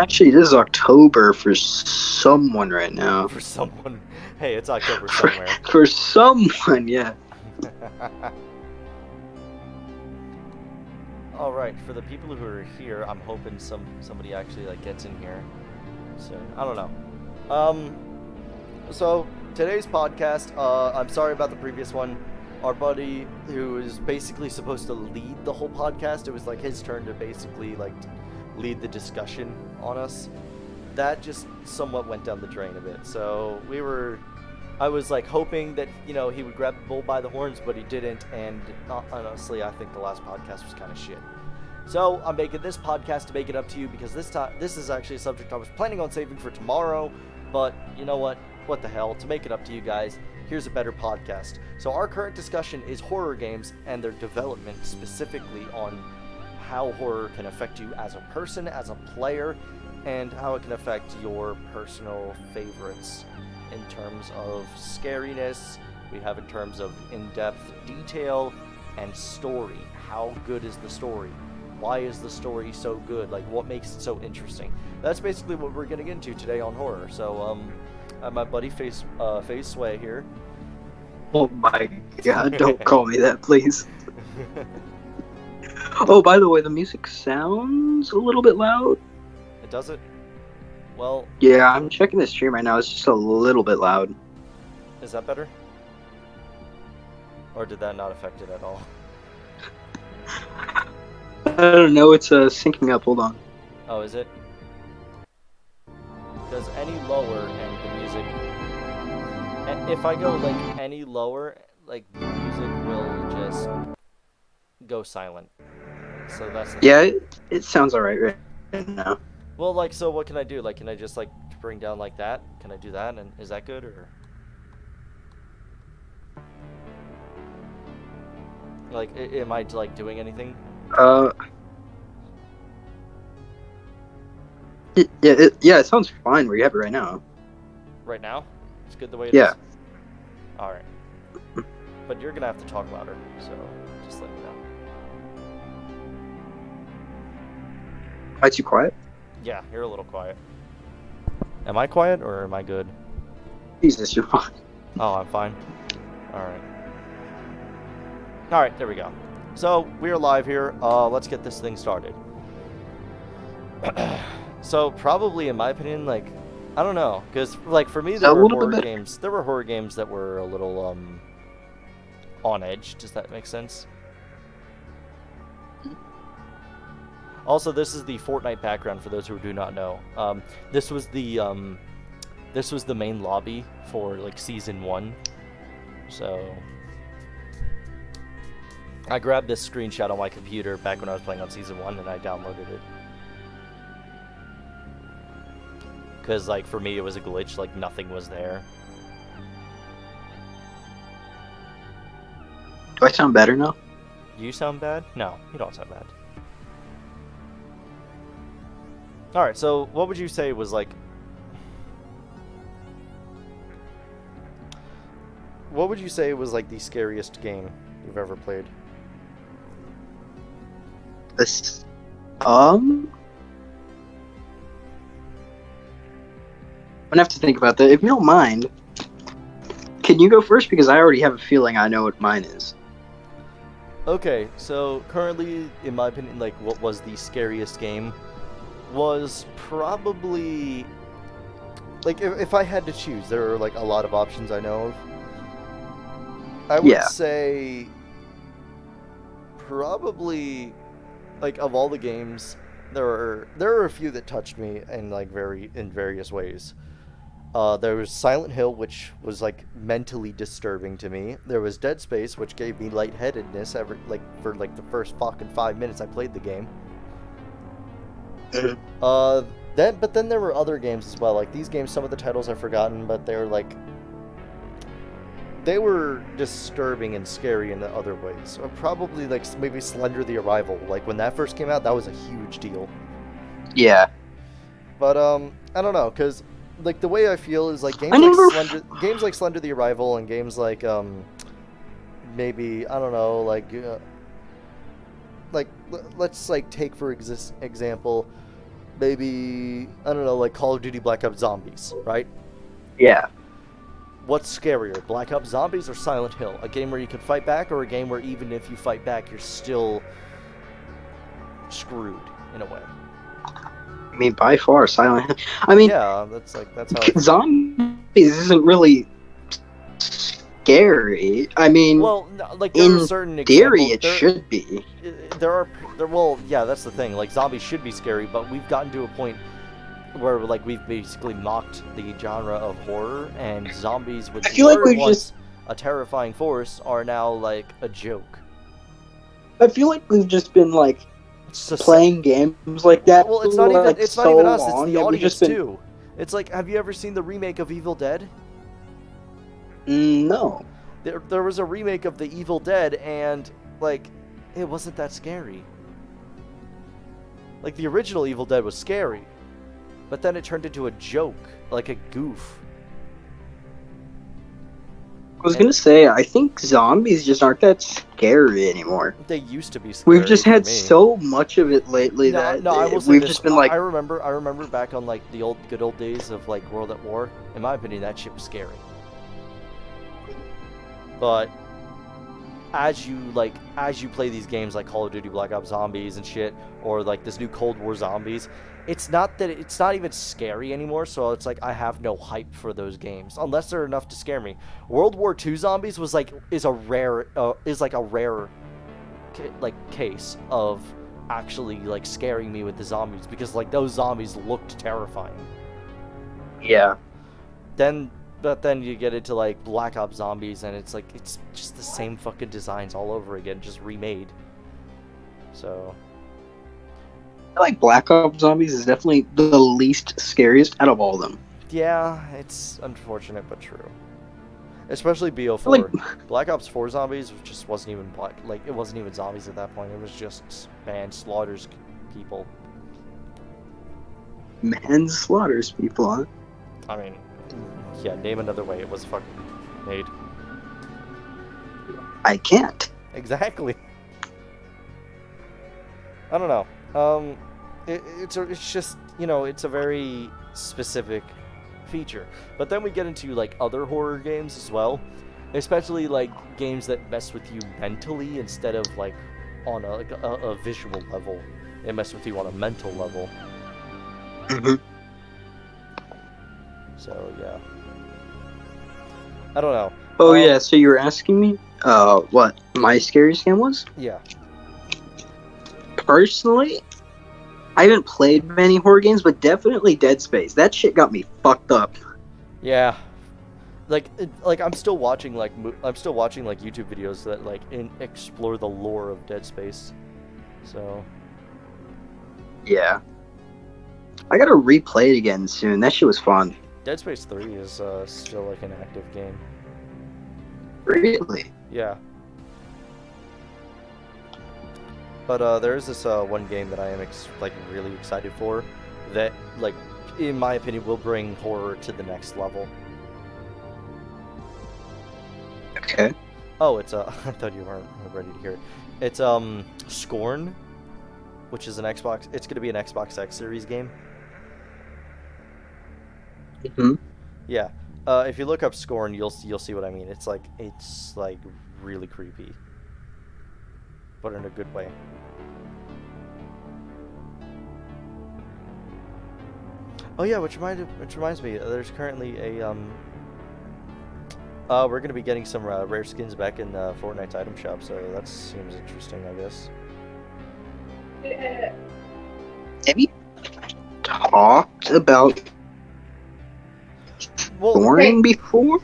Actually, this is October for someone right now. For someone. Hey, it's October For, somewhere. for someone, yeah. All right, for the people who are here, I'm hoping somebody actually like gets in here soon. I don't know. So today's podcast, I'm sorry about the previous one. Our buddy, who is basically supposed to lead the whole podcast, it was like his turn to basically like lead the discussion on us. That just somewhat went down the drain a bit. So I was like hoping that he would grab the bull by the horns, but he didn't. And honestly, I think the last podcast was kind of shit. So I'm making this podcast to make it up to you because this is actually a subject I was planning on saving for tomorrow. But you know what? What the hell? To make it up to you guys, here's a better podcast. So our current discussion is horror games and their development, specifically on how horror can affect you as a person, as a player, and how it can affect your personal favorites in terms of scariness. We have in terms of in-depth detail and story. How good is the story? Why is the story so good? Like, what makes it so interesting? That's basically what we're getting into today on horror. So, I have my buddy Face Sway here. Oh my god, don't call me that, please. Oh, by the way, the music sounds a little bit loud. It does it? Well... Yeah, I'm checking the stream right now. It's just a little bit loud. Is that better? Or did that not affect it at all? I don't know, it's syncing up. Hold on. Oh, is it? Because any lower and the music... If I go, like, any lower, like, the music will just go silent. So that's... Yeah, it sounds alright right now. Well, like, so what can I do? Like, can I just, like, bring down like that? Can I do that? And is that good, or... Like, am I, like, doing anything? Yeah, it sounds fine where you have it right now. Right now? It's good the way it is? Yeah. Alright. But you're gonna have to talk louder, so just let me know. Am I too quiet? Yeah, you're a little quiet. Am I quiet, or am I good? Jesus, you're fine. Oh, I'm fine? Alright. Alright, there we go. So, we're live here. Let's get this thing started. So, probably, in my opinion, like, I don't know, because, like, for me, there were horror games that were a little, on edge. Does that make sense? Also, this is the Fortnite background, for those who do not know. This was the main lobby for, like, Season 1. So... I grabbed this screenshot on my computer back when I was playing on Season 1, and I downloaded it. Because, like, for me, it was a glitch. Like, nothing was there. Do I sound better now? You sound bad? No, you don't sound bad. Alright, so what would you say was, like... What would you say was, like, the scariest game you've ever played? This... I'm gonna have to think about that. If you don't mind, can you go first? Because I already have a feeling I know what mine is. Okay, so currently, in my opinion, like, what was the scariest game was probably... Like, if I had to choose, there are, like, a lot of options I know of. I would say... Probably... Like, of all the games, there are a few that touched me in, like, in various ways. There was Silent Hill, which was, like, mentally disturbing to me. There was Dead Space, which gave me lightheadedness for the first fucking 5 minutes I played the game. But then there were other games as well. Like, these games, some of the titles I've forgotten, but they were disturbing and scary in the other ways. Or probably, like, maybe Slender the Arrival. Like, when that first came out, that was a huge deal. Yeah. But, I don't know, because... Like, the way I feel is, like, games like Slender the Arrival and games like, maybe, I don't know, like, let's, like, take for example, maybe, I don't know, like Call of Duty Black Ops Zombies, right? Yeah. What's scarier, Black Ops Zombies or Silent Hill? A game where you can fight back, or a game where even if you fight back, you're still screwed in a way? I mean, by far, Silent Hill. I mean, Yeah, that's how. Zombies isn't really scary. I mean, Well, like there are certain theory, examples, it should be. Well, yeah, that's the thing. Like zombies should be scary, but we've gotten to a point where like we've basically mocked the genre of horror, and zombies, which I feel like were we've once a terrifying force, are now like a joke. I feel like we've just been like playing games like that. Well, it's not even like, it's so not even us. long, It's the audience been... too. It's like, have you ever seen the remake of Evil Dead? No. There was a remake of The Evil Dead, and like it wasn't that scary. Like the original Evil Dead was scary, but then it turned into a joke, like a goof. I was gonna say, I think zombies just aren't that scary anymore. They used to be scary. We've just had so much of it lately that I will say we've this. just been like. I remember back on like the good old days of like World at War. In my opinion, that shit was scary. But as you play these games like Call of Duty Black Ops Zombies and shit, or like this new Cold War Zombies, it's not even scary anymore. So it's like I have no hype for those games unless they're enough to scare me. World War II Zombies is a rare case of actually like scaring me with the zombies, because like those zombies looked terrifying. Yeah. But then you get into like Black Ops Zombies, and it's like it's just the same fucking designs all over again, just remade. So I feel like Black Ops Zombies is definitely the least scariest out of all of them. yeah, it's unfortunate but true. Especially BO4. Like, Black Ops 4 Zombies just wasn't even it wasn't even zombies at that point. It was just man slaughters people. Man slaughters people, huh? I mean, yeah, name another way it was fucking made. I can't. Exactly. I don't know. It's just, you know, it's a very specific feature. But then we get into like other horror games as well, especially like games that mess with you mentally instead of like on a visual level. They mess with you on a mental level. Mm-hmm. So yeah. I don't know. Oh yeah, so you were asking me what my scariest game was? Yeah. Personally, I haven't played many horror games, but definitely Dead Space. That shit got me fucked up. Yeah. Like I'm still watching like YouTube videos that like explore the lore of Dead Space. So yeah. I gotta replay it again soon. That shit was fun. Dead Space 3 is still like an active game. Really? Yeah. But there is this one game that I am really excited for, that like in my opinion will bring horror to the next level. Okay. Oh, it's I thought you weren't ready to hear it. It's Scorn, which is an Xbox. It's gonna be an Xbox X Series game. Mm-hmm. Yeah. If you look up Scorn, you'll see what I mean. It's like really creepy, but in a good way. Oh yeah, which reminds me, there's currently a we're gonna be getting some rare skins back in Fortnite's item shop, so that seems interesting, I guess. Have you talked about Thorn before?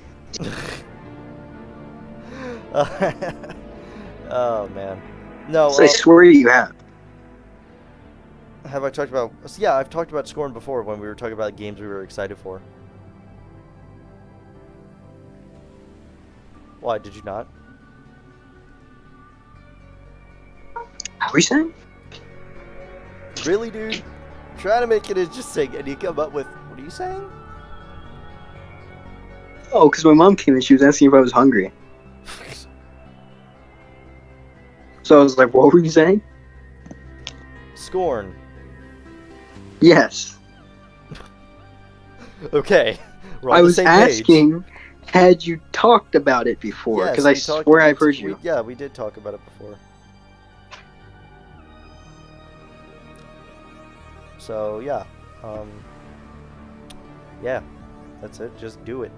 Oh man, no. So I swear you have. Have I talked about? Yeah, I've talked about Scorn before when we were talking about games we were excited for. Why did you not? What were you saying? Really, dude? Trying to make it interesting, and you come up with what are you saying? Oh, because my mom came and she was asking if I was hungry. So I was like, what were you saying? Scorn. Yes. Okay. We're on I the was same page. asking, had you talked about it before? Yes, Because I swear I've heard you. Yeah, we did talk about it before. So, yeah. Yeah. That's it. Just do it.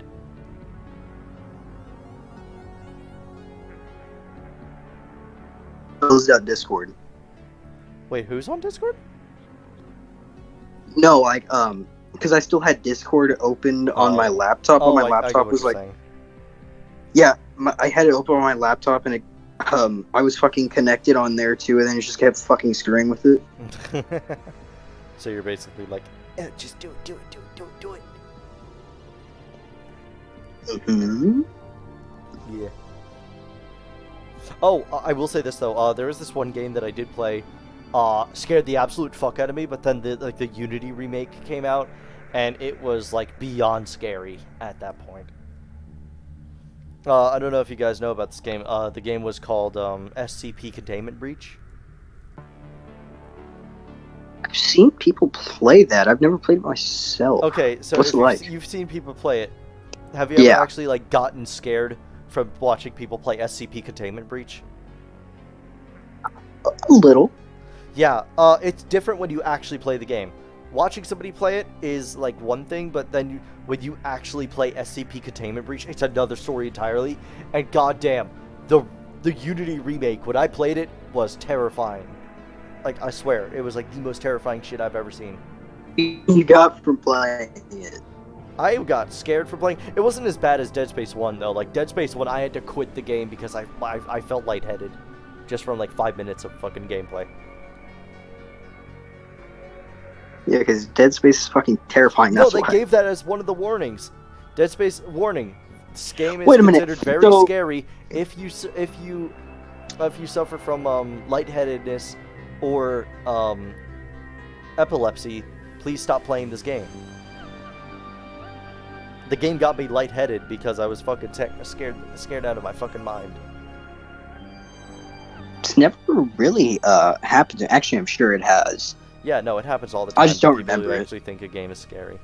Closed out Discord. Wait, who's on Discord? No, like, because I still had Discord opened on my laptop. Oh, My I get laptop what was you're like, saying. yeah, I had it open on my laptop, and it, I was fucking connected on there too, and then it just kept fucking screwing with it. So you're basically like, just do it. Mm-hmm. Yeah. Oh, I will say this though. There was this one game that I did play. Scared the absolute fuck out of me. But then the Unity remake came out, and it was like beyond scary at that point. I don't know if you guys know about this game. The game was called SCP Containment Breach. I've seen people play that. I've never played it myself. Okay, so what's it like? You've seen people play it. Have you ever actually like gotten scared from watching people play SCP Containment Breach? A little. Yeah, it's different when you actually play the game. Watching somebody play it is like one thing, but then when you actually play SCP Containment Breach, it's another story entirely. And goddamn, the Unity remake, when I played it, was terrifying. Like, I swear, it was like the most terrifying shit I've ever seen. You got from playing it. I got scared for playing. It wasn't as bad as Dead Space 1, though. Like, Dead Space 1, I had to quit the game because I felt lightheaded. Just from, like, 5 minutes of fucking gameplay. Yeah, because Dead Space is fucking terrifying. No, That's they why. gave that as one of the warnings. Dead Space warning. This game is Wait a minute, considered very so- scary if you suffer from lightheadedness or epilepsy. Please stop playing this game. The game got me lightheaded because I was fucking scared out of my fucking mind. It's never really happened. Actually, I'm sure it has. Yeah, no, it happens all the time. I just don't to people remember who it. actually think a game is scary.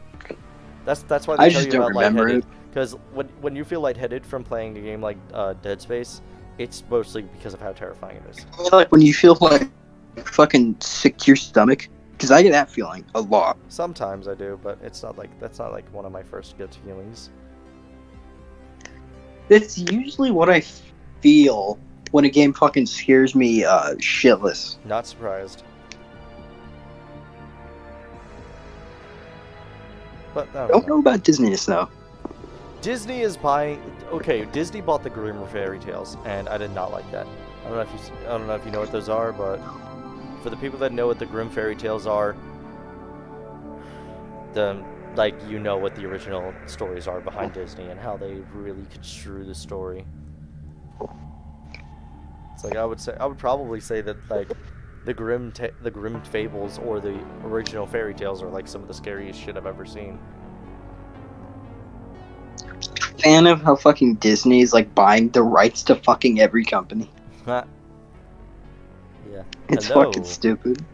That's why I they tell just you don't about remember lightheaded. it. Because when you feel lightheaded from playing a game like Dead Space, it's mostly because of how terrifying it is. I mean, like when you feel like fucking sick to your stomach, because I get that feeling a lot. Sometimes I do, but that's not like one of my first good feelings. That's usually what I feel when a game fucking scares me shitless. Not surprised. But I Don't know about Disneyness though. Disney is buying. Okay, Disney bought the Grimm fairy tales, and I did not like that. I don't know if you know what those are, but for the people that know what the Grimm fairy tales are, you know what the original stories are behind Disney and how they really construe the story. It's like I would probably say that like the Grimm fables or the original fairy tales are like some of the scariest shit I've ever seen. Fan of how fucking Disney is like buying the rights to fucking every company. Yeah. It's Hello. fucking stupid.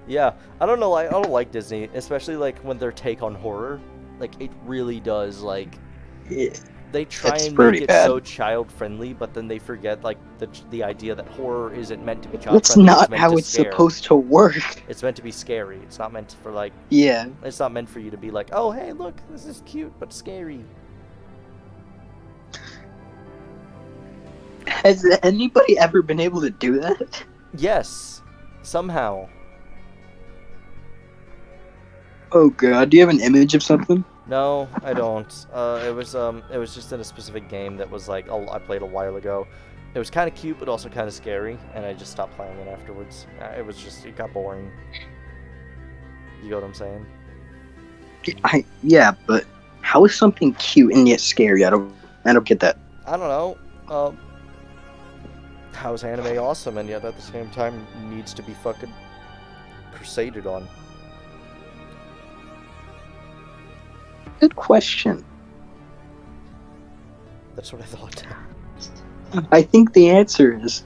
Yeah, I don't know. I don't like Disney, especially like when their take on horror. Like it really does. Like Yeah. they try It's and pretty make it bad. so child friendly, but then they forget like the idea that horror isn't meant to be child That's friendly. not meant how to it's scare. supposed to work. It's meant to be scary. It's not meant for like. Yeah. It's not meant for you to be like, oh hey, look, this is cute but scary. Has anybody ever been able to do that? Yes, somehow. Oh god, do you have an image of something? No, I don't. It was just in a specific game that was like I played a while ago. It was kind of cute, but also kind of scary, and I just stopped playing it afterwards. It got boring. You know what I'm saying? Yeah, but how is something cute and yet scary? I don't get that. I don't know. How is anime awesome and yet at the same time needs to be fucking crusaded on? Good question. That's what I thought. I think the answer is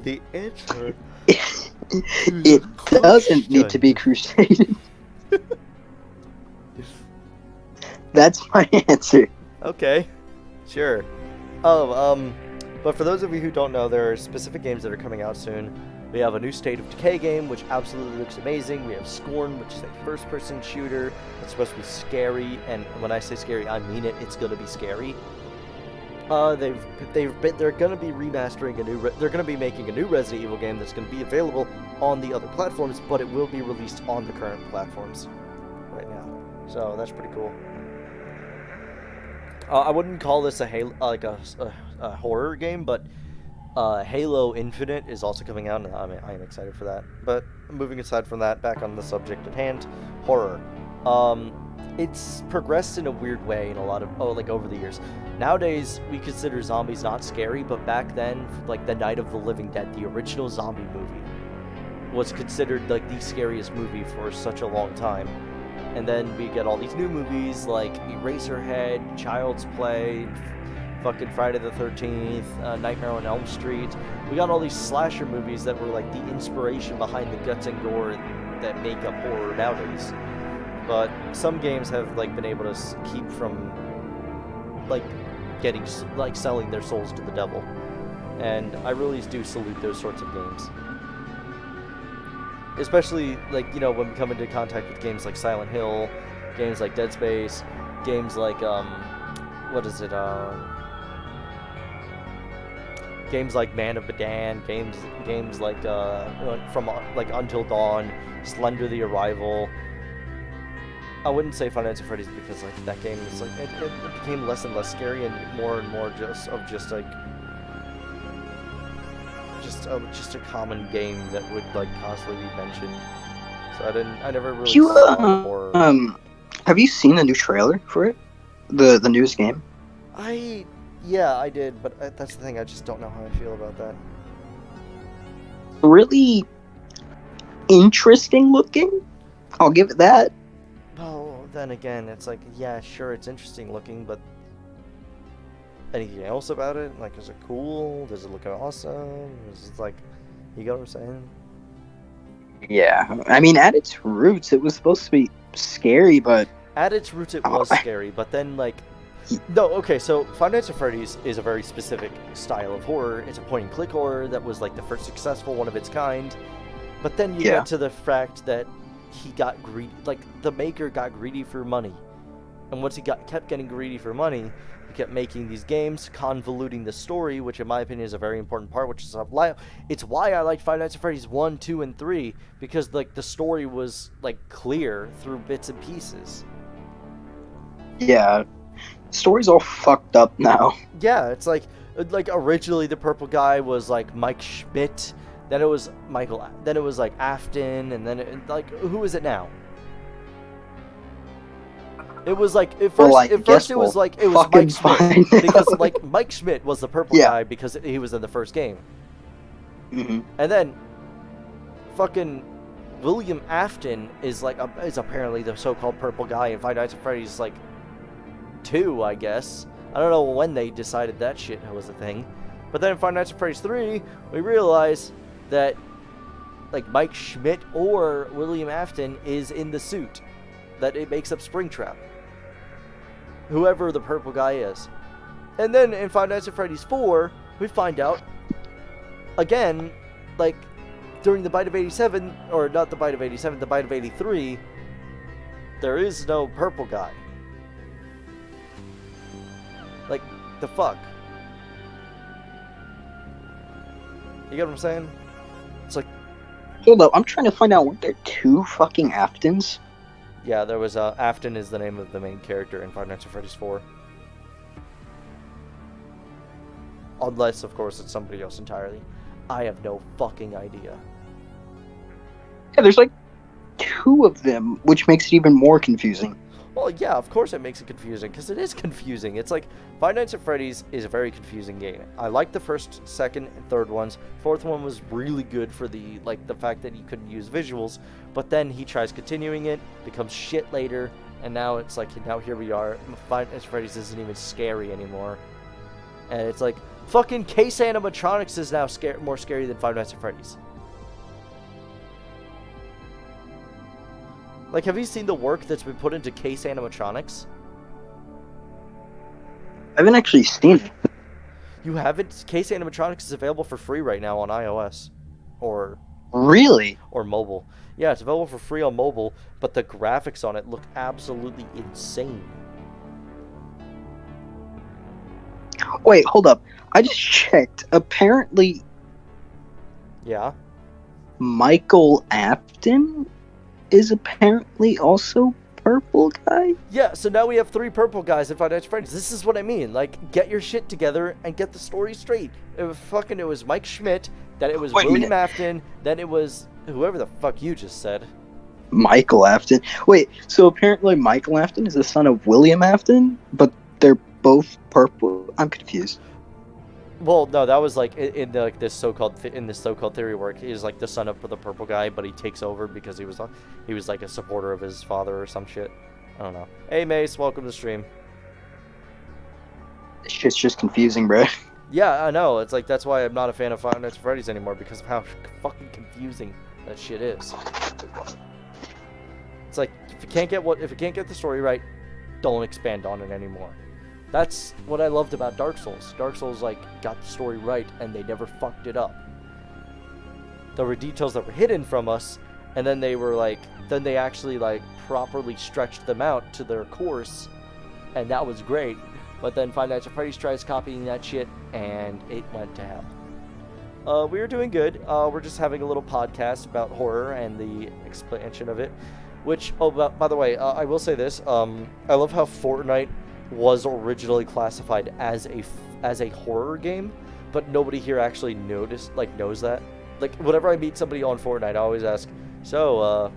The answer. it doesn't need to be crusaded. That's my answer. Okay, sure. But for those of you who don't know, there are specific games that are coming out soon. We have a new State of Decay game, which absolutely looks amazing. We have Scorn, which is a first-person shooter. It's supposed to be scary, and when I say scary, I mean it. It's gonna be scary. They're gonna be remastering they're gonna be making a new Resident Evil game that's gonna be available on the other platforms, but it will be released on the current platforms right now. So that's pretty cool. I wouldn't call this a horror game, but Halo Infinite is also coming out, and I'm excited for that. But moving aside from that, back on the subject at hand, horror. It's progressed in a weird way in a lot of over the years. Nowadays, we consider zombies not scary, but back then, like the Night of the Living Dead, the original zombie movie, was considered like the scariest movie for such a long time. And then we get all these new movies like Eraserhead, Child's Play, fucking Friday the 13th, Nightmare on Elm Street. We got all these slasher movies that were like the inspiration behind the guts and gore that make up horror nowadays. But some games have like been able to keep from like selling their souls to the devil, and I really do salute those sorts of games. Especially like when we come into contact with games like Silent Hill, games like Dead Space, games like games like Man of Medan, games like from like Until Dawn, Slender the Arrival. I wouldn't say Five Nights at Freddy's because like that game is like it became less and less scary and more just a common game that would like constantly be mentioned. So I never really saw horror. Have you seen the new trailer for it? The newest game? Yeah, I did, but that's the thing, I just don't know how I feel about that. Really interesting looking. I'll give it that. Well, then again, it's like, yeah, sure, it's interesting looking, but anything else about it? Like, is it cool? Does it look awesome? Is it like, you get what I'm saying? Yeah, I mean, at its roots, it was supposed to be scary, but... At its roots, it was scary, but then, like... No, okay, so Five Nights at Freddy's is a very specific style of horror. It's a point-and-click horror that was, like, the first successful one of its kind. But then you get to the fact that he got greedy, like, the maker got greedy for money. And once he kept getting greedy for money, he kept making these games, convoluting the story, which in my opinion is a very important part, which is it's why I like Five Nights at Freddy's 1, 2, and 3, because, like, the story was, like, clear through bits and pieces. Yeah. Story's all fucked up now. Yeah, it's like originally the purple guy was like Mike Schmidt, then it was Michael, then it was like Afton, and then who is it now? It was like it was Mike Schmidt because like Mike Schmidt was the purple guy because he was in the first game. Mm-hmm. And then fucking William Afton is apparently the so-called purple guy in Five Nights at Freddy's 2, I guess. I don't know when they decided that shit was a thing. But then in Five Nights at Freddy's 3, we realize that like Mike Schmidt or William Afton is in the suit. That it makes up Springtrap. Whoever the purple guy is. And then in Five Nights at Freddy's 4, we find out again, like during the Bite of 87, or not the Bite of 87, the Bite of 83, there is no purple guy. Like, the fuck? You get what I'm saying? It's like... Hold up, I'm trying to find out, weren't there two fucking Aftons? Yeah, there was, Afton is the name of the main character in Five Nights at Freddy's 4. Unless, of course, it's somebody else entirely. I have no fucking idea. Yeah, there's like two of them, which makes it even more confusing. Well, yeah, of course it makes it confusing, because it is confusing. It's like, Five Nights at Freddy's is a very confusing game. I like the first, second, and third ones. Fourth one was really good for the fact that you couldn't use visuals, but then he tries continuing it, becomes shit later, and now it's like, now here we are. Five Nights at Freddy's isn't even scary anymore. And it's like, fucking Case Animatronics is now more scary than Five Nights at Freddy's. Like, have you seen the work that's been put into Case Animatronics? I haven't actually seen it. You haven't? Case Animatronics is available for free right now on iOS, or Really? mobile. Yeah, it's available for free on mobile, but the graphics on it look absolutely insane. Wait, hold up. I just checked. Apparently, Yeah. Michael Afton is apparently also purple guy. Yeah, so now we have 3 purple guys in Five Nights at Freddy's. This is what I mean. Like, get your shit together and get the story straight. It was Mike Schmidt, then it was Wait a William minute. Afton, then it was whoever the fuck you just said. Michael Afton. Wait, so apparently Michael Afton is the son of William Afton, but they're both purple. I'm confused. Well, no, that was like in the, like this so-called theory work. He's like the son of the purple guy, but he takes over because he was like a supporter of his father or some shit. I don't know. Hey Mace, welcome to the stream. This shit's just confusing, bro. Yeah, I know. It's like that's why I'm not a fan of Five Nights at Freddy's anymore, because of how fucking confusing that shit is. It's like if you can't get the story right, don't expand on it anymore. That's what I loved about Dark Souls. Dark Souls like got the story right and they never fucked it up. There were details that were hidden from us, and then they actually like properly stretched them out to their course, and that was great. But then Five Nights at Freddy's tries copying that shit, and it went to hell. We were doing good. We're just having a little podcast about horror and the expansion of it. Which, by the way, I will say this. I love how Fortnite was originally classified as a horror game, but nobody here actually knows that. Like, whenever I meet somebody on Fortnite, I always ask, so,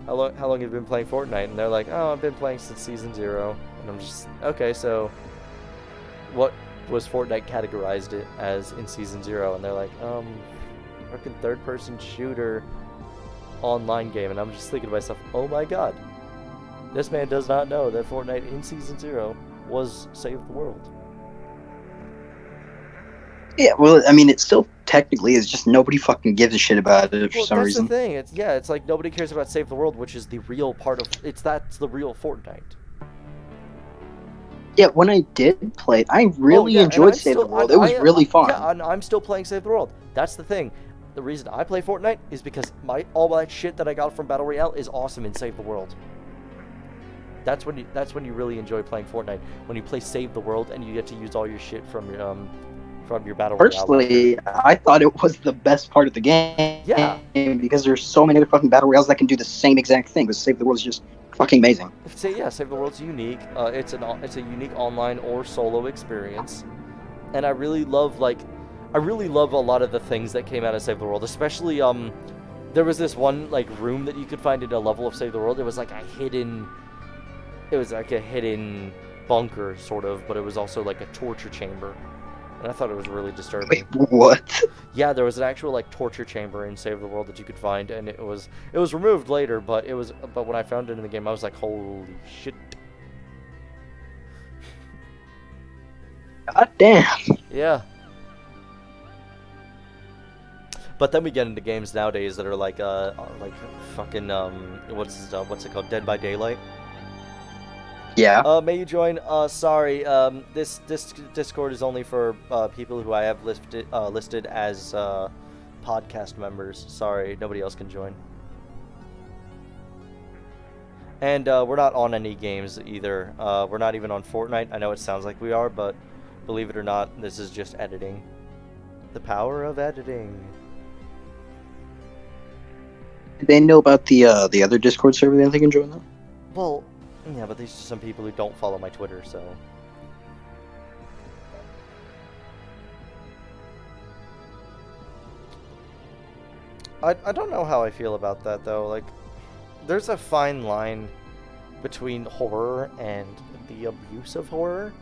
how long have you been playing Fortnite? And they're like, oh, I've been playing since Season 0. And I'm just, okay, so what was Fortnite categorized it as in Season 0? And they're like, fucking third-person shooter online game. And I'm just thinking to myself, oh my god, this man does not know that Fortnite in Season 0 was Save the World. Yeah, well, I mean, it still technically is, just nobody fucking gives a shit about it for some reason. That's the thing. It's like nobody cares about Save the World, which is the real part of that's the real Fortnite. Yeah, when I did play it, I really enjoyed Save the World. It was really fun. Yeah, I'm still playing Save the World. That's the thing. The reason I play Fortnite is because all that shit that I got from Battle Royale is awesome in Save the World. That's when you really enjoy playing Fortnite, when you play Save the World and you get to use all your shit from your Battle Royale. Personally, I thought it was the best part of the game. Yeah. Because there's so many other fucking Battle Royales that can do the same exact thing, but Save the World is just fucking amazing. Save the World's unique. It's a unique online or solo experience, and I really love a lot of the things that came out of Save the World, especially there was this one like room that you could find in a level of Save the World. It was like a hidden bunker sort of, but it was also like a torture chamber. And I thought it was really disturbing. Wait, what? Yeah, there was an actual like torture chamber in Save the World that you could find, and it was removed later, but when I found it in the game, I was like, holy shit. God damn. Yeah. But then we get into games nowadays that are like fucking what's it called? Dead by Daylight. Yeah. May you join? Sorry. This Discord is only for people who I have listed as podcast members. Sorry, nobody else can join. And we're not on any games either. We're not even on Fortnite. I know it sounds like we are, but believe it or not, this is just editing. The power of editing. Did they know about the other Discord server that they can join though? Well, yeah, but these are some people who don't follow my Twitter, so. I don't know how I feel about that though. Like, there's a fine line between horror and the abuse of horror,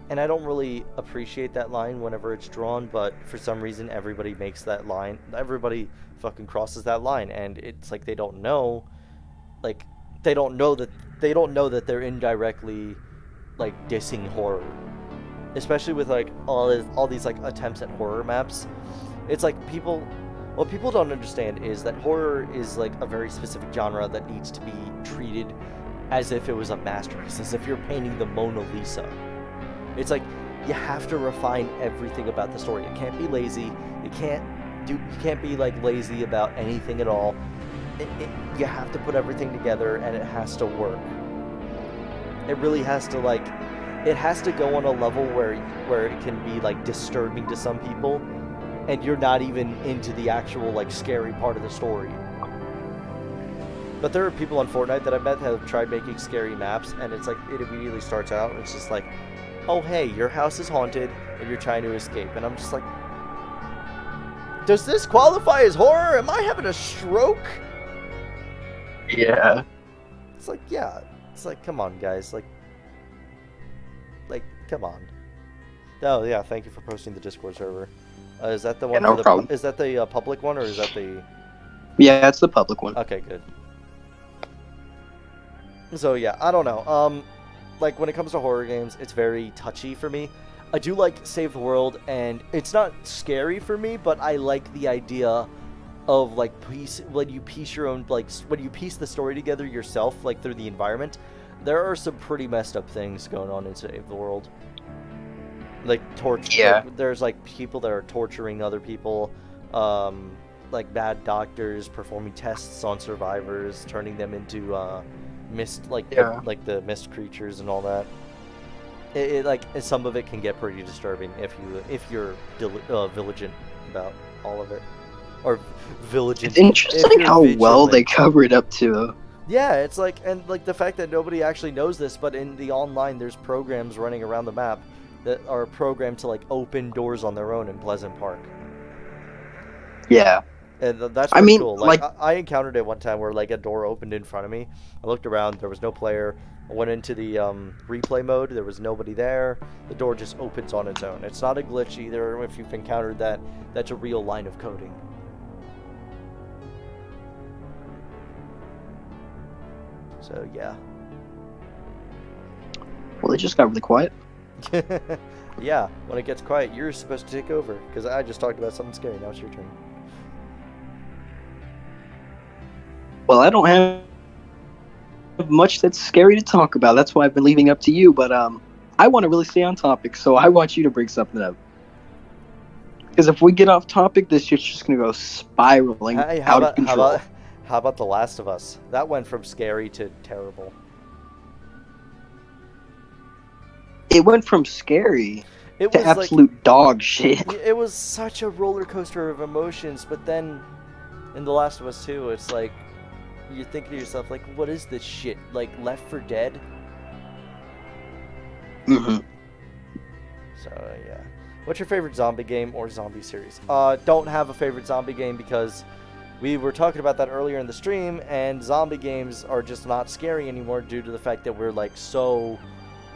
and I don't really appreciate that line whenever it's drawn, but for some reason everybody makes that line. Everybody fucking crosses that line, and it's like they don't know that they're indirectly like dissing horror, especially with like all these like attempts at horror maps. It's like what people don't understand is that horror is like a very specific genre that needs to be treated as if it was a masterpiece, as if you're painting the Mona Lisa. It's like you have to refine everything about the story. It can't be lazy. You can't be like lazy about anything at all. You have to put everything together, and it has to work. It really has to it has to go on a level where it can be like disturbing to some people, and you're not even into the actual like scary part of the story. But there are people on Fortnite that I've met that have tried making scary maps, and it's like it immediately starts out and it's just like, oh hey, your house is haunted and you're trying to escape, and I'm just like, does this qualify as horror? Am I having a stroke? Yeah. It's like, yeah. It's like, come on, guys. Like, come on. Oh, yeah, thank you for posting the Discord server. Is that the one? Yeah, no problem. Is that the public one, or is that the... Yeah, it's the public one. Okay, good. So, yeah, I don't know. Like, when it comes to horror games, it's very touchy for me. I do like Save the World, and it's not scary for me, but I like the idea of, like, when you piece your own, like, when you piece the story together yourself, like, through the environment, there are some pretty messed up things going on in Save the World. Like, torture. Yeah. Like, there's, like, people that are torturing other people, like, bad doctors performing tests on survivors, turning them into, mist, like, like the mist creatures and all that. Like, some of it can get pretty disturbing if you're vigilant about all of it, or vigilant. It's interesting how well they cover it up too. Yeah, it's like, and like the fact that nobody actually knows this, but in the online there's programs running around the map that are programmed to like open doors on their own in Pleasant Park. Yeah. And that's pretty cool. Like, I encountered it one time where like a door opened in front of me. I looked around, there was no player. I went into the replay mode, there was nobody there. The door just opens on its own. It's not a glitch either. If you've encountered that, that's a real line of coding. So yeah. Well, it just got really quiet. Yeah, when it gets quiet, you're supposed to take over, because I just talked about something scary. Now it's your turn. Well, I don't have much that's scary to talk about. That's why I've been leaving up to you. But I want to really stay on topic, so I want you to bring something up. Because if we get off topic, this shit's just gonna go spiraling out of control. How about The Last of Us? That went from scary to terrible. It went from scary to absolute like, dog shit. It was such a roller coaster of emotions, but then in The Last of Us 2, it's like, you think to yourself, like, what is this shit? Like, Left 4 Dead? Mm-hmm. So, yeah. What's your favorite zombie game or zombie series? Don't have a favorite zombie game because we were talking about that earlier in the stream, and zombie games are just not scary anymore due to the fact that we're, like, so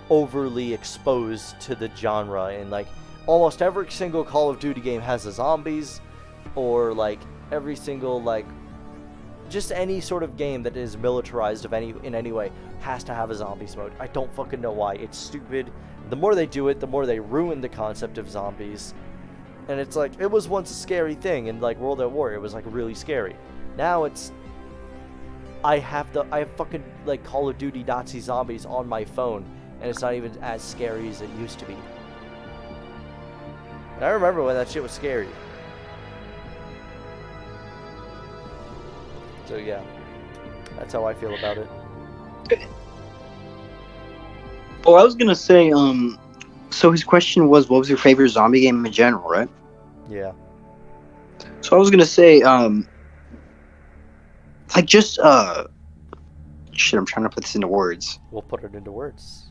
overly exposed to the genre. And, like, almost every single Call of Duty game has the zombies, or, like, every single, like, just any sort of game that is militarized in any way has to have a zombies mode. I don't fucking know why. It's stupid. The more they do it, the more they ruin the concept of zombies. And it's like, it was once a scary thing in like World at War. It was like really scary. Now it's, I have fucking like Call of Duty Nazi zombies on my phone, and it's not even as scary as it used to be. And I remember when that shit was scary. So yeah, that's how I feel about it. Well, I was gonna say, so his question was, what was your favorite zombie game in general, right? Yeah. So I was gonna say, like just, shit, I'm trying to put this into words. We'll put it into words.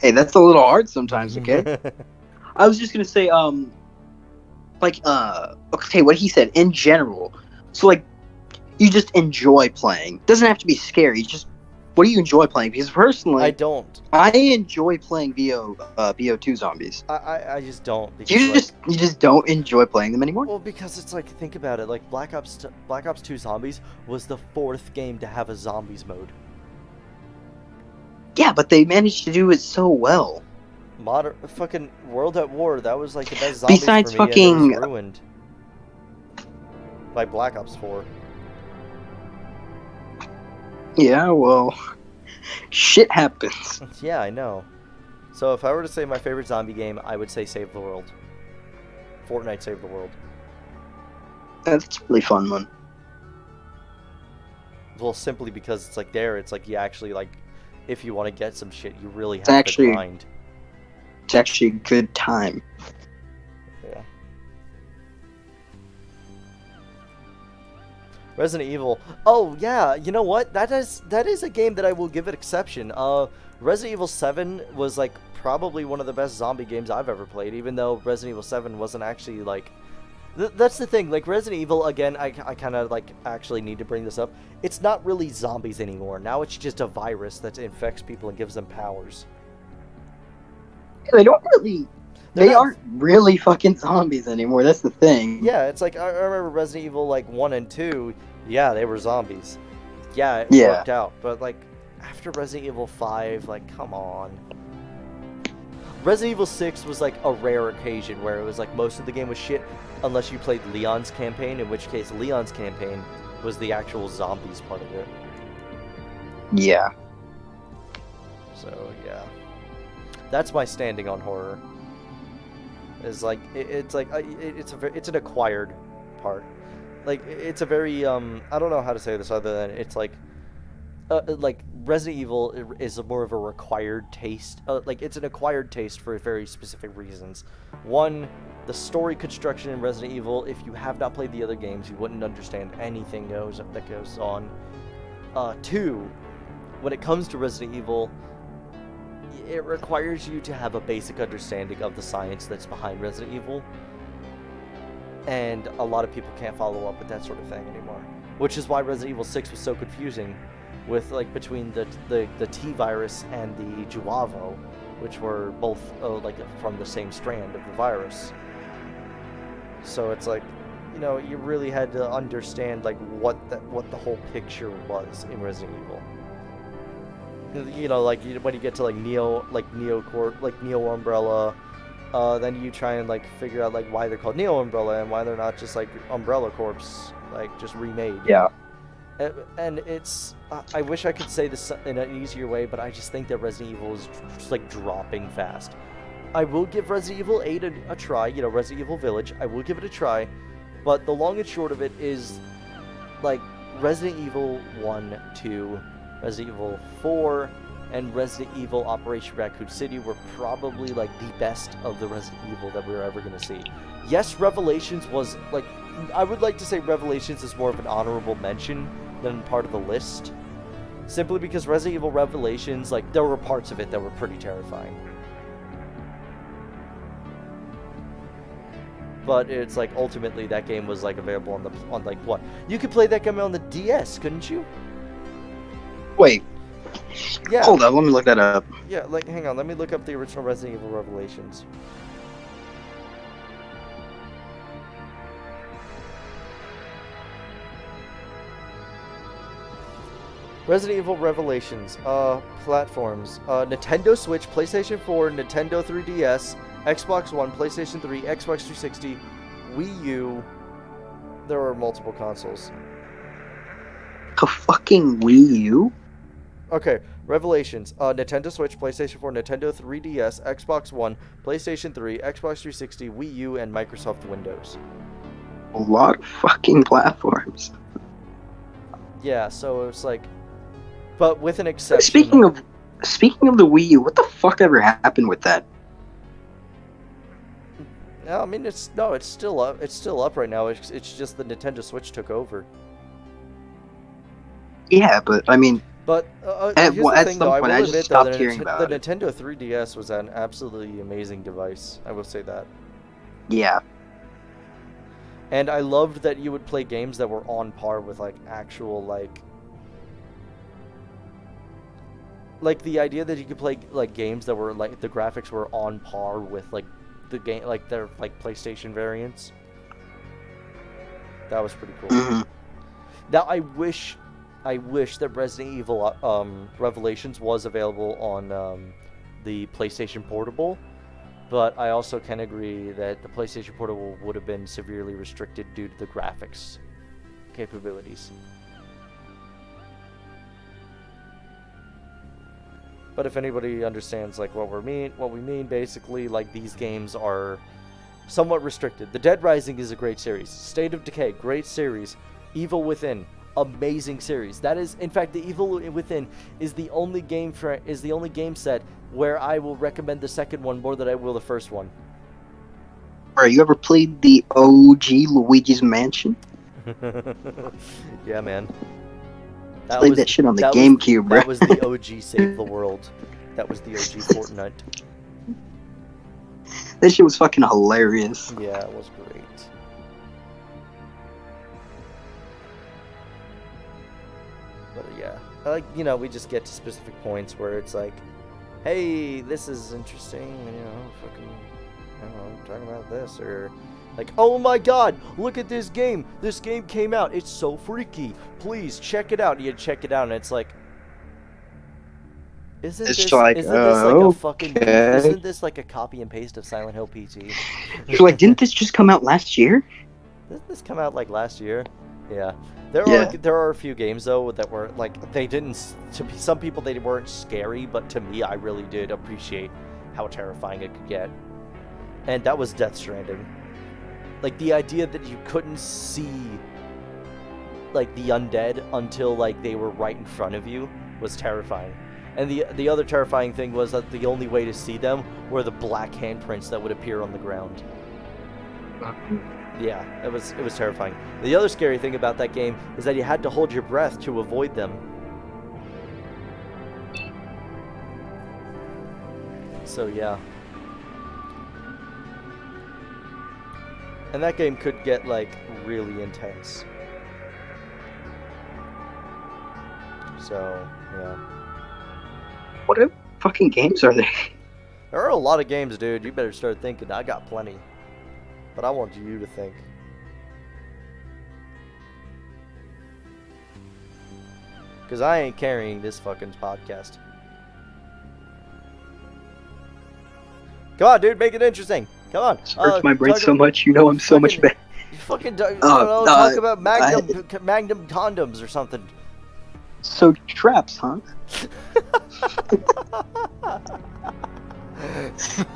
Hey, that's a little hard sometimes, okay? I was just gonna say, like, okay, what he said, in general. So, like, you just enjoy playing. Doesn't have to be scary, just, what do you enjoy playing? Because personally, I don't. I enjoy playing BO2 zombies. I just don't. Because, you just don't enjoy playing them anymore? Well, because it's like, think about it, like Black Ops 2 Zombies was the 4th game to have a zombies mode. Yeah, but they managed to do it so well. Fucking World at War, that was like the best zombies Besides for me, fucking... and it was ruined by Black Ops 4. Yeah, well, shit happens. Yeah, I know. So if I were to say my favorite zombie game, I would say Save the World. Fortnite Save the World. That's a really fun one. Well, simply because it's like it's like you actually like, if you want to get some shit, you really have It's to grind. It's actually a good time. Yeah. Resident Evil. Oh yeah, you know what? That is a game that I will give it exception. Resident Evil 7 was like probably one of the best zombie games I've ever played, even though Resident Evil 7 wasn't actually like. That's the thing. Like Resident Evil, again, I kind of like actually need to bring this up. It's not really zombies anymore. Now it's just a virus that infects people and gives them powers. They don't really. They aren't really fucking zombies anymore. That's the thing. Yeah, it's like I remember Resident Evil like 1 and 2. Yeah, they were zombies. Yeah, it worked out. But like after Resident Evil 5, like come on. Resident Evil 6 was like a rare occasion where it was like most of the game was shit unless you played Leon's campaign, in which case Leon's campaign was the actual zombies part of it. Yeah. So yeah, that's my standing on horror. Is like it's an acquired part. Like it's a very I don't know how to say this other than it's like Resident Evil is more of a required taste. Like it's an acquired taste for very specific reasons. One, the story construction in Resident Evil. If you have not played the other games, you wouldn't understand anything that goes on. Two, when it comes to Resident Evil, it requires you to have a basic understanding of the science that's behind Resident Evil. And a lot of people can't follow up with that sort of thing anymore. Which is why Resident Evil 6 was so confusing with like between the T virus and the Juavo, which were both like from the same strand of the virus. So it's like, you know, you really had to understand like what the whole picture was in Resident Evil. You know, like when you get to like Neo Umbrella, then you try and like figure out like why they're called Neo Umbrella and why they're not just like Umbrella Corps, like just remade. Yeah. And it's I wish I could say this in an easier way, but I just think that Resident Evil is just like dropping fast. I will give Resident Evil 8 a try, you know, Resident Evil Village. I will give it a try, but the long and short of it is like Resident Evil 1, 2, Resident Evil 4, and Resident Evil Operation Raccoon City were probably like the best of the Resident Evil that we were ever going to see. Yes, Revelations was like, I would like to say Revelations is more of an honorable mention than part of the list, simply because Resident Evil Revelations, like there were parts of it that were pretty terrifying. But it's like ultimately that game was like available on like what? You could play that game on the DS, couldn't you? Wait. Yeah. Hold up, let me look that up. Yeah, like hang on, let me look up the original Resident Evil Revelations. Resident Evil Revelations, platforms, Nintendo Switch, PlayStation 4, Nintendo 3DS, Xbox One, PlayStation 3, Xbox 360, Wii U. There were multiple consoles. A fucking Wii U? Okay, Revelations, Nintendo Switch, PlayStation 4, Nintendo 3DS, Xbox One, PlayStation 3, Xbox 360, Wii U, and Microsoft Windows. A lot of fucking platforms. Yeah, so it's like, but with an exception. Speaking of the Wii U, what the fuck ever happened with that? No, I mean it's still up. It's still up right now. It's just the Nintendo Switch took over. Yeah, but I mean. But at here's the thing, though. I will I just admit stopped though, hearing about the it. Nintendo 3DS was an absolutely amazing device. I will say that. Yeah. And I loved that you would play games that were on par with like actual like the idea that you could play like games that were like the graphics were on par with like the game, like their like PlayStation variants. That was pretty cool. Mm-hmm. Now I wish that Resident Evil Revelations was available on the PlayStation Portable, but I also can agree that the PlayStation Portable would have been severely restricted due to the graphics capabilities. But if anybody understands like what we mean basically, like these games are somewhat restricted. The Dead Rising is a great series. State of Decay, great series. Evil Within, amazing series. That is, in fact, the Evil Within is the only game set where I will recommend the second one more than I will the first one. Bro, you ever played the OG Luigi's Mansion? Yeah, man. Played that shit on the GameCube, bro. That was the OG Save the World. That was the OG Fortnite. That shit was fucking hilarious. Yeah, it was great. But yeah, like, you know, we just get to specific points where it's like, hey, this is interesting, you know, fucking, I don't know, talking about this, or like, oh my god, look at this game. This game came out. It's so freaky. Please check it out. You check it out, and it's like, isn't this like a fucking? Isn't this like a copy and paste of Silent Hill PT? You're like, didn't this just come out last year? Didn't this come out like last year? Yeah. There are a few games though that were like, they didn't, to some people they weren't scary, but to me I really did appreciate how terrifying it could get. And that was Death Stranding. Like the idea that you couldn't see like the undead until like they were right in front of you was terrifying. And the other terrifying thing was that the only way to see them were the black handprints that would appear on the ground. Yeah, it was terrifying. The other scary thing about that game is that you had to hold your breath to avoid them. So yeah. And that game could get like really intense. So, yeah. What fucking games are there? There are a lot of games, dude. You better start thinking. I got plenty. But I want you to think. Because I ain't carrying this fucking podcast. Come on, dude. Make it interesting. Come on. It hurts my brain so much. You know I'm so much better. You fucking, I don't know, talk about Magnum condoms or something. So traps, huh?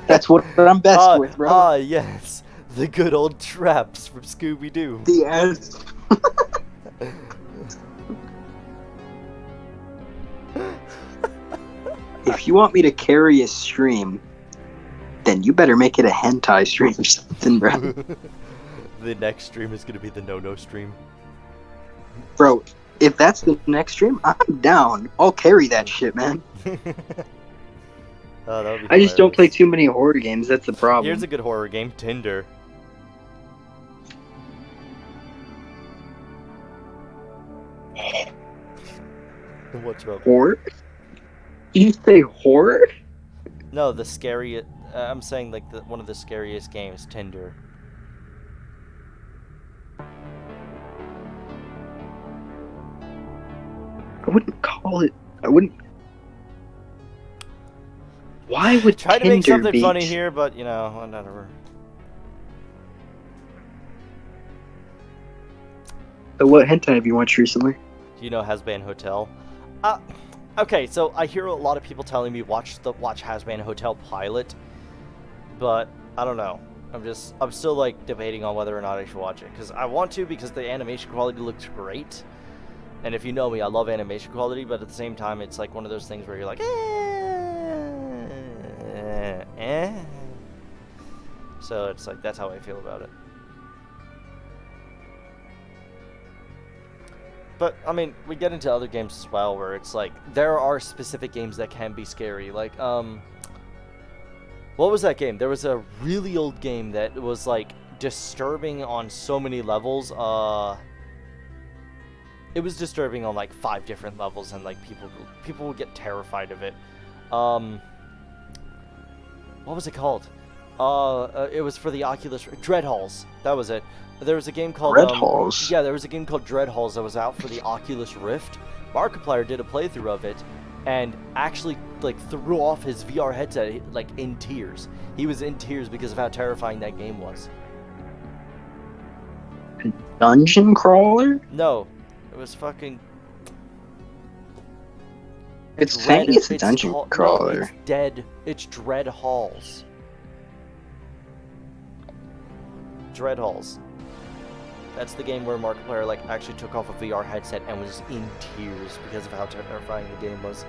That's what I'm best with, bro. Ah, yes. The good old traps from Scooby-Doo. The ass. If you want me to carry a stream, then you better make it a hentai stream or something, bro. The next stream is going to be the no-no stream. Bro, if that's the next stream, I'm down. I'll carry that shit, man. I just don't play too many horror games. That's the problem. Here's a good horror game, Tinder. What's wrong? Horror? Did you say horror? No, the scariest. I'm saying like one of the scariest games, Tinder. I wouldn't call it. I wouldn't. Why would try Tinder to make something be... funny here, but you know, whatever. So what hentai have you watched recently? Do you know Hazbin Hotel? Okay, so I hear a lot of people telling me watch Hazbin Hotel pilot, but I don't know. I'm still like debating on whether or not I should watch it, because I want to, because the animation quality looks great. And if you know me, I love animation quality, but at the same time, it's like one of those things where you're like, So it's like, that's how I feel about it. But, I mean, we get into other games as well, where it's like, there are specific games that can be scary. Like, what was that game? There was a really old game that was, like, disturbing on so many levels. It was disturbing on like 5 different levels, and like people would get terrified of it. What was it called? It was for the Oculus. Dreadhalls. That was it. There was a game called Dreadhalls. Yeah, there was a game called Dreadhalls that was out for the Oculus Rift. Markiplier did a playthrough of it, and actually like threw off his VR headset like in tears. He was in tears because of how terrifying that game was. Dungeon crawler? No. It was fucking... It's saying it's a It's dungeon no, crawler. it's dead. It's Dread Halls. Dread Halls. That's the game where Markiplier like actually took off a VR headset and was in tears because of how terrifying the game was.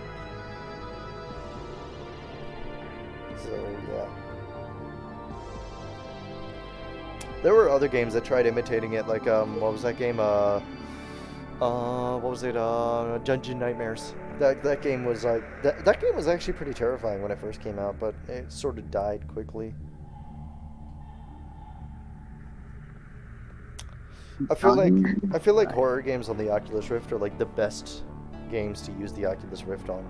So yeah. There were other games that tried imitating it, like what was that game? What was it? Dungeon Nightmares. That game was like that game was actually pretty terrifying when it first came out, but it sort of died quickly. I feel like horror games on the Oculus Rift are like the best games to use the Oculus Rift on.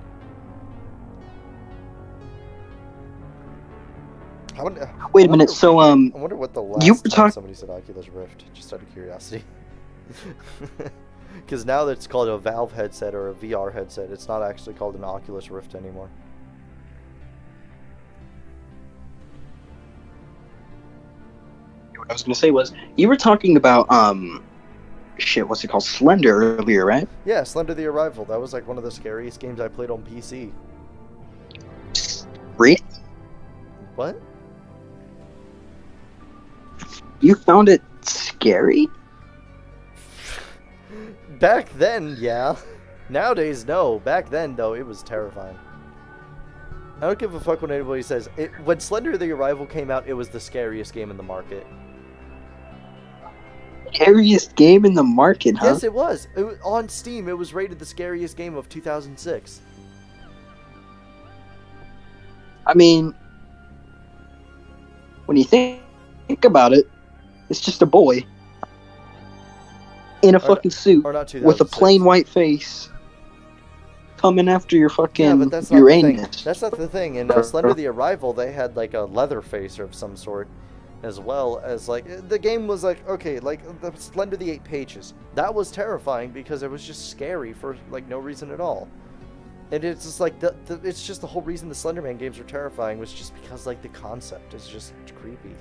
Wait a minute. So I wonder what the you last were time somebody said Oculus Rift, just out of curiosity. Because now that it's called a Valve headset or a VR headset, it's not actually called an Oculus Rift anymore. what I was gonna say was you were talking about shit. What's it called? Slender earlier, right? Yeah, Slender the Arrival. That was like one of the scariest games I played on PC. Really? What? You found it scary? Back then, yeah. Nowadays, no. Back then, though, it was terrifying. I don't give a fuck what anybody says. When Slender the Arrival came out, it was the scariest game in the market. Scariest game in the market, huh? Yes, it was. On Steam, it was rated the scariest game of 2006. I mean, when you think about it, it's just a boy in a fucking suit with a plain white face coming after your fucking Uranus. That's not the thing. In Slender the Arrival, they had like a leather face of some sort, as well as like the game was like okay, like the Slender the 8 Pages. That was terrifying because it was just scary for like no reason at all. And it's just like it's just the whole reason the Slenderman games were terrifying was just because like the concept is just creepy.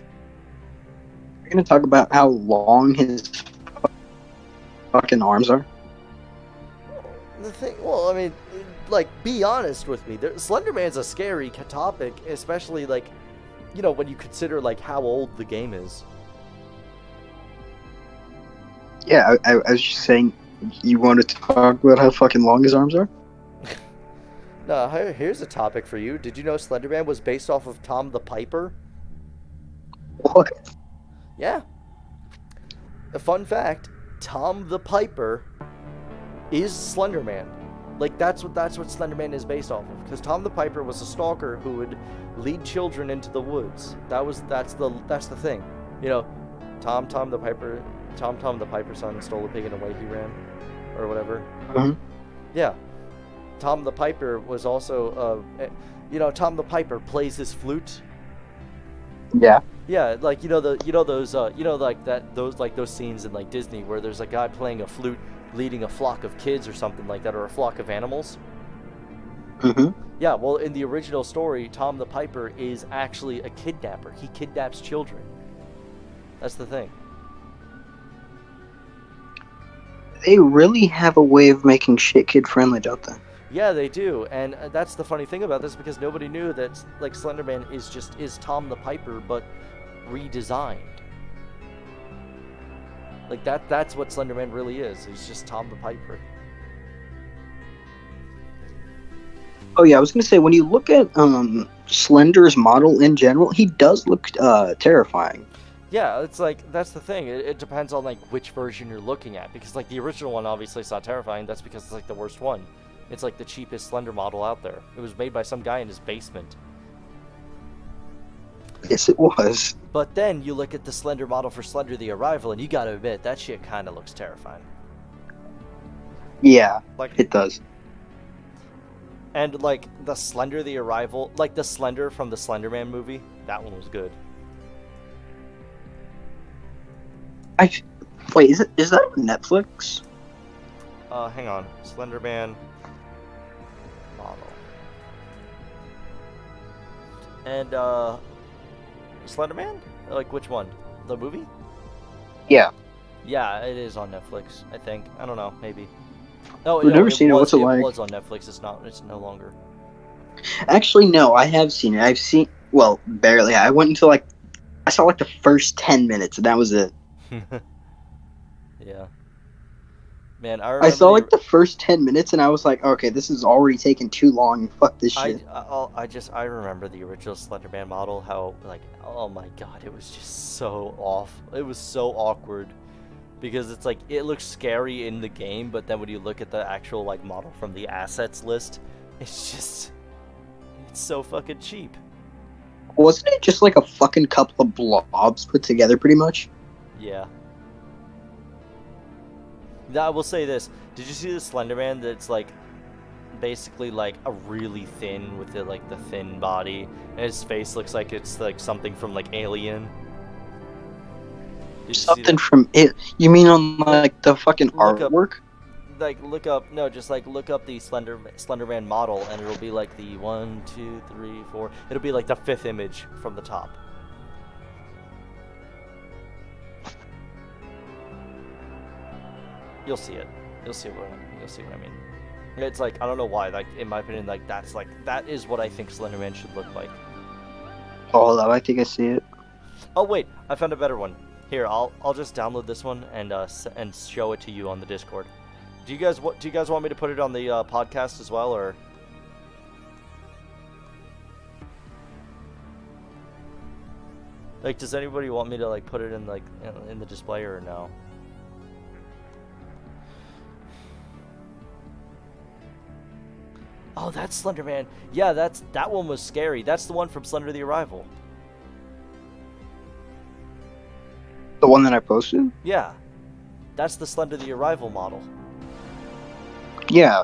We're gonna talk about how long his fucking arms are. Well, I mean, like, be honest with me. Slenderman's a scary topic, especially like, you know, when you consider like how old the game is. Yeah, I was just saying, you want to talk about how fucking long his arms are? No, here's a topic for you. Did you know Slenderman was based off of Tom the Piper? What? Yeah. A fun fact, Tom the Piper is Slenderman. Like that's what Slenderman is based off of. Because Tom the Piper was a stalker who would lead children into the woods. That's the thing. You know, Tom the Piper's son stole a pig and away he ran, or whatever. Mm-hmm. Yeah. Tom the Piper was also, you know, Tom the Piper plays his flute. Yeah. Yeah, like those scenes in like Disney where there's a guy playing a flute, leading a flock of kids or something like that, or a flock of animals. Mm-hmm. Yeah, well, in the original story, Tom the Piper is actually a kidnapper. He kidnaps children. That's the thing. They really have a way of making shit kid friendly, don't they? Yeah, they do, and that's the funny thing about this because nobody knew that like Slenderman is Tom the Piper but redesigned. Like that's what Slenderman really is. He's just Tom the Piper. Oh yeah, I was gonna say when you look at Slender's model in general, he does look terrifying. Yeah, it's like that's the thing. It depends on like which version you're looking at because like the original one obviously is not terrifying. That's because it's like the worst one. It's like the cheapest Slender model out there. It was made by some guy in his basement. Yes, it was. But then you look at the Slender model for Slender the Arrival, and you gotta admit, that shit kind of looks terrifying. Yeah, like it does. And like the Slender the Arrival, like the Slender from the Slenderman movie, that one was good. Wait, is that on Netflix? Hang on, Slenderman model. And Slenderman? Like which one? The movie? Yeah. Yeah, it is on Netflix, I think. I don't know, maybe. Oh We've no, never seen it. What's it it like? was on Netflix. It's not. It's no longer. Actually, no, I have seen it. I've seen, well, barely. I went into like, I saw like the first 10 minutes, and that was it. Yeah, man, I I remember saw the like the first 10 minutes, and I was like, okay, this is already taking too long. Fuck this shit. I remember the original Slenderman model. How like oh my god, it was just so off. It was so awkward because it's like it looks scary in the game, but then when you look at the actual like model from the assets list, it's so fucking cheap. Wasn't it just like a fucking couple of blobs put together, pretty much? Yeah. Now, I will say this: did you see the Slenderman that's like basically like a really thin with the thin body, and his face looks like it's like something from like Alien? Did you see Something that? from it. You mean on like the fucking Look up, artwork? like look up, no, just like look up the Slenderman model, and it'll be like the 1, 2, 3, 4. It'll be like the 5th image from the top. You'll see it. You'll see what I mean. It's like I don't know why. Like in my opinion, like that is what I think Slenderman should look like. Hold up, I think I see it. Oh wait, I found a better one. Here, I'll just download this one and show it to you on the Discord. Do you guys want me to put it on the podcast as well, or? Like, does anybody want me to like put it in like in the display or no? Oh, that's Slenderman. Yeah, that one was scary. That's the one from Slender the Arrival. The one that I posted? Yeah, that's the Slender the Arrival model. Yeah.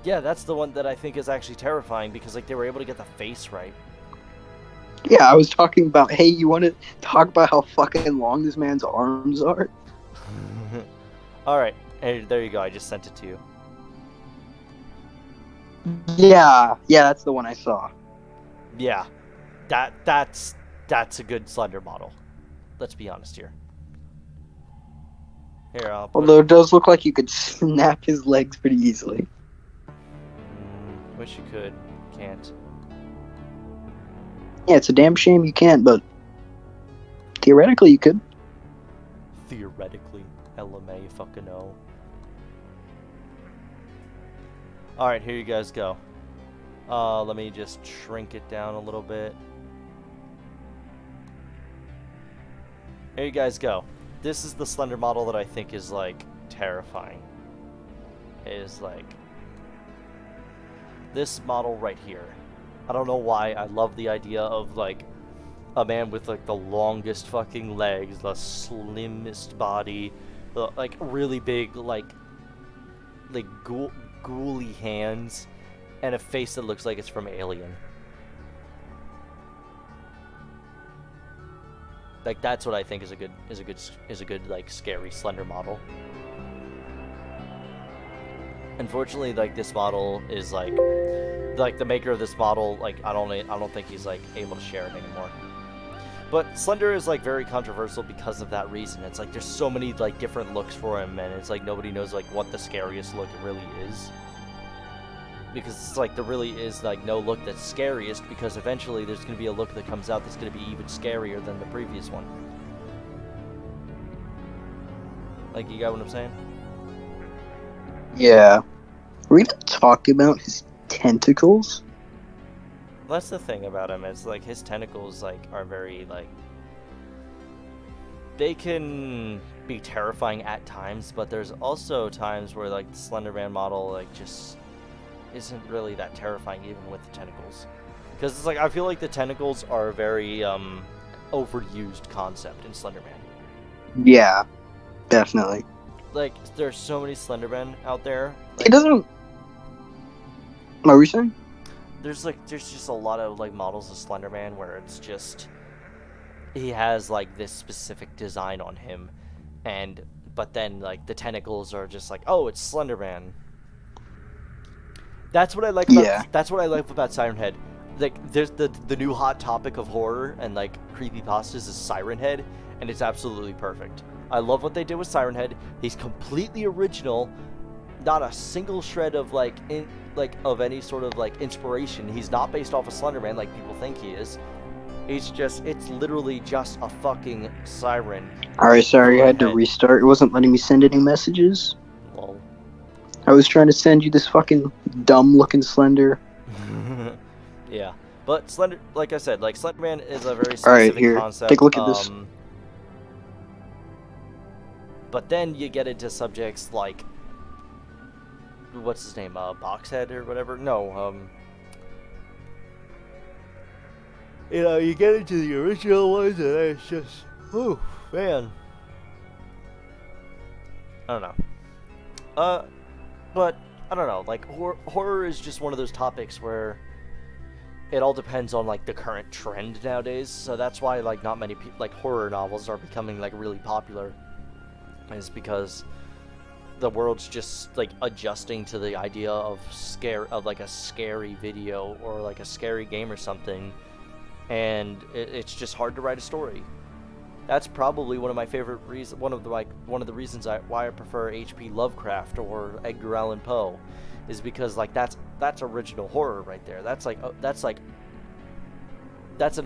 Yeah, that's the one that I think is actually terrifying because like they were able to get the face right. Yeah, I was talking about, hey, you want to talk about how fucking long this man's arms are? All right, hey, there you go. I just sent it to you. Yeah, that's the one I saw. Yeah, that's a good Slender model. Let's be honest here. Here, I'll put Although it does look like you could snap his legs pretty easily. Wish you could. Can't. Yeah, it's a damn shame you can't, but theoretically you could. Theoretically, LMA fucking no. Alright, here you guys go. Let me just shrink it down a little bit. Here you guys go. This is the Slender model that I think is, like, terrifying. It is, like, this model right here. I don't know why. I love the idea of, like, a man with, like, the longest fucking legs, the slimmest body, the, like, really big, like ghouly hands, and a face that looks like it's from Alien. Like that's what I think is a good like scary Slender model. Unfortunately, like this model is like the maker of this model, like I don't think he's like able to share it anymore. But Slender is like very controversial because of that reason. It's like there's so many like different looks for him, and it's like nobody knows like what the scariest look really is. Because it's like there really is like no look that's scariest, because eventually there's going to be a look that comes out that's going to be even scarier than the previous one. Like, you got what I'm saying? Yeah. Are we gonna talk about his tentacles? That's the thing about him, is like his tentacles like are very like, they can be terrifying at times, but there's also times where like the Slenderman model like just isn't really that terrifying even with the tentacles. Because it's like I feel like the tentacles are a very overused concept in Slenderman. Yeah, definitely. Like there's so many Slendermen out there. Like, It doesn't. What were you saying? there's just a lot of like models of Slenderman where it's just he has like this specific design on him, but then like the tentacles are just like, oh, it's Slenderman. That's what I like about that's what I like about Siren Head. Like there's the new hot topic of horror and like creepypastas is Siren Head, and it's absolutely perfect. I love what they did with Siren Head. He's completely original. not a single shred of of any sort of inspiration. He's not based off of Slenderman like people think he is. It's literally just a fucking siren. Alright, sorry, I had to restart. It wasn't letting me send any messages. Lol. I was trying to send you this fucking dumb-looking Slender. Yeah. But like I said, Slenderman is a very specific concept. Take a look at this. But then you get into subjects like, what's his name, Boxhead or whatever? No, you get into the original ones, and it's just, oh man. I don't know. But I don't know. Horror is just one of those topics where it all depends on the current trend nowadays. So that's why not many horror novels are becoming really popular. Is because the world's just adjusting to the idea of a scary video or a scary game or something, and it's just hard to write a story. That's probably one of my favorite reasons. One of the reasons why I prefer H.P. Lovecraft or Edgar Allan Poe, is because that's original horror right there. That's an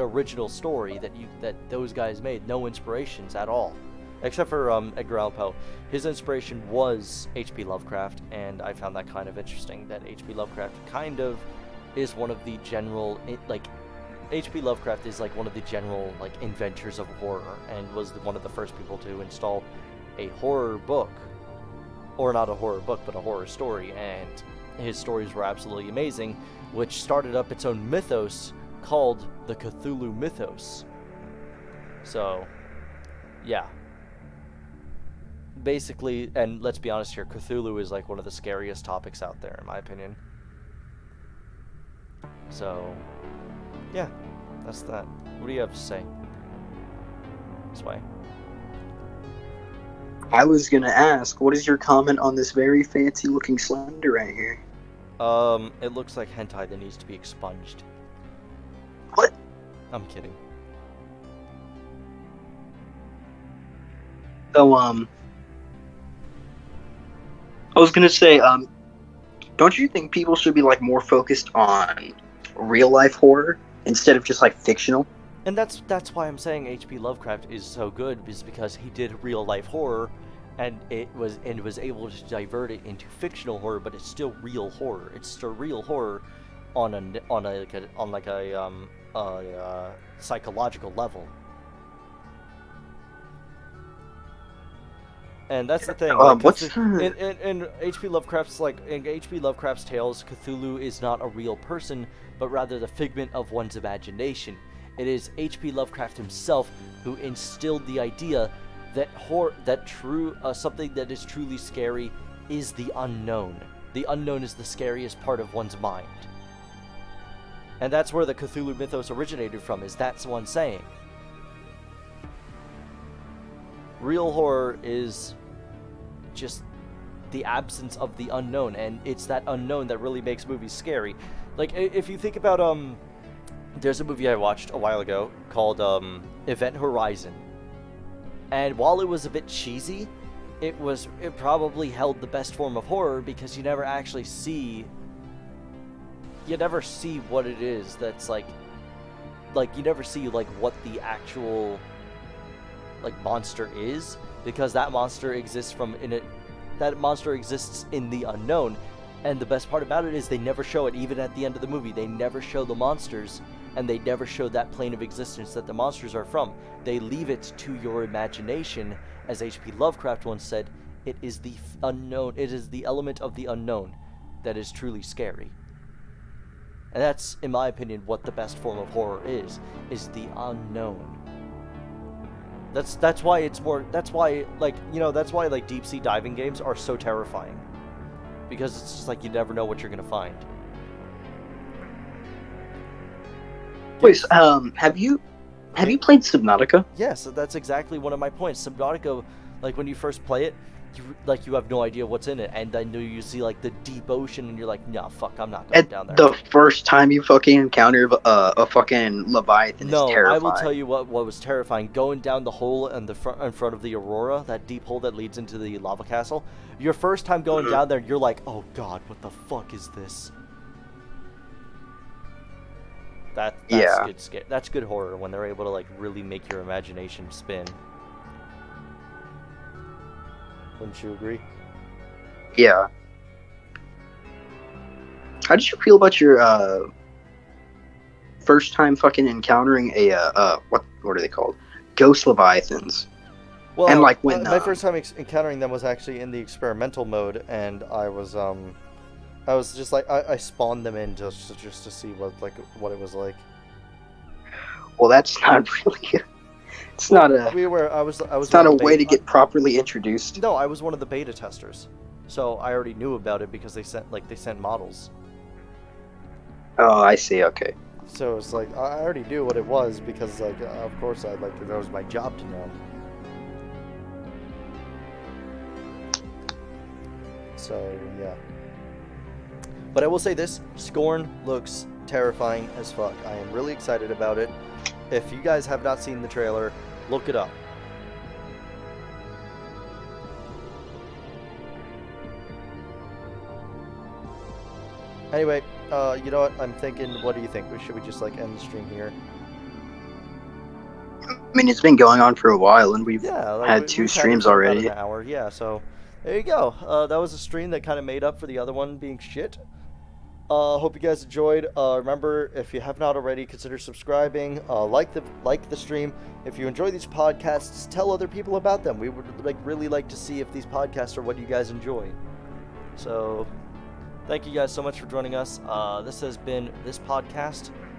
original story that those guys made. No inspirations at all. Except for Edgar Allan Poe. His inspiration was H.P. Lovecraft, and I found that kind of interesting, that H.P. Lovecraft kind of is one of the general, H.P. Lovecraft is one of the general inventors of horror, and was one of the first people to install a horror book, or not a horror book, but a horror story, and his stories were absolutely amazing, which started up its own mythos called the Cthulhu mythos. So, yeah. Basically, and let's be honest here, Cthulhu is one of the scariest topics out there, in my opinion. So, yeah, that's that. What do you have to say? Sway. I was gonna ask, what is your comment on this very fancy-looking Slender right here? It looks like hentai that needs to be expunged. What? I'm kidding. So, I was gonna say, don't you think people should be more focused on real life horror instead of just fictional? And that's why I'm saying H.P. Lovecraft is so good, is because he did real life horror, and was able to divert it into fictional horror, but it's still real horror. It's still real horror on a psychological level. And that's the thing. In H.P. Lovecraft's tales, Cthulhu is not a real person, but rather the figment of one's imagination. It is H.P. Lovecraft himself who instilled the idea that something that is truly scary is the unknown. The unknown is the scariest part of one's mind. And that's where the Cthulhu mythos originated from, is that's one saying. Real horror is just the absence of the unknown, and it's that unknown that really makes movies scary. If you think about there's a movie I watched a while ago called Event Horizon, and while it was a bit cheesy, it probably held the best form of horror, because you never see what it is that's you never see what the actual monster is, because that monster exists in the unknown. And the best part about it is they never show it. Even at the end of the movie, they never show the monsters, and they never show that plane of existence that the monsters are from. They leave it to your imagination. As H.P. Lovecraft once said, it is the unknown, it is the element of the unknown that is truly scary. And that's, in my opinion, what the best form of horror is the unknown. That's why deep sea diving games are so terrifying, because it's just you never know what you're gonna find. Wait, have you played Subnautica? Yes, that's exactly one of my points. Subnautica, when you first play it, you have no idea what's in it, and then you see like the deep ocean, and you're like, no, fuck, I'm not going And down there. the first time you fucking encounter a fucking Leviathan is No, terrifying. I will tell you what was terrifying. Going down the hole in front of the Aurora, that deep hole that leads into the lava castle. Your first time going down there, you're like, oh god, what the fuck is this? That's Yeah. good. That's good horror when they're able to like really make your imagination spin. Wouldn't you agree? Yeah. How did you feel about your first time fucking encountering a what are they called? Ghost Leviathans. Well, and like when my first time encountering them was actually in the experimental mode, and I was just like I spawned them in just to see what it was like. Well, that's not really. It's not a. I was. It's not a way to get properly introduced. No, I was one of the beta testers, so I already knew about it because they sent models. Oh, I see. Okay. So it's like I already knew what it was because of course that was my job to know. So yeah. But I will say this: Scorn looks terrifying as fuck. I am really excited about it. If you guys have not seen the trailer, look it up. Anyway, you know what? I'm thinking, what do you think? Should we just like end the stream here? I mean, it's been going on for a while, and we've had two streams already. About an hour, yeah. So there you go. That was a stream that kind of made up for the other one being shit. Hope you guys enjoyed. Remember, if you have not already, consider subscribing. Like the stream. If you enjoy these podcasts, tell other people about them. We would really like to see if these podcasts are what you guys enjoy. So, thank you guys so much for joining us. This has been this podcast.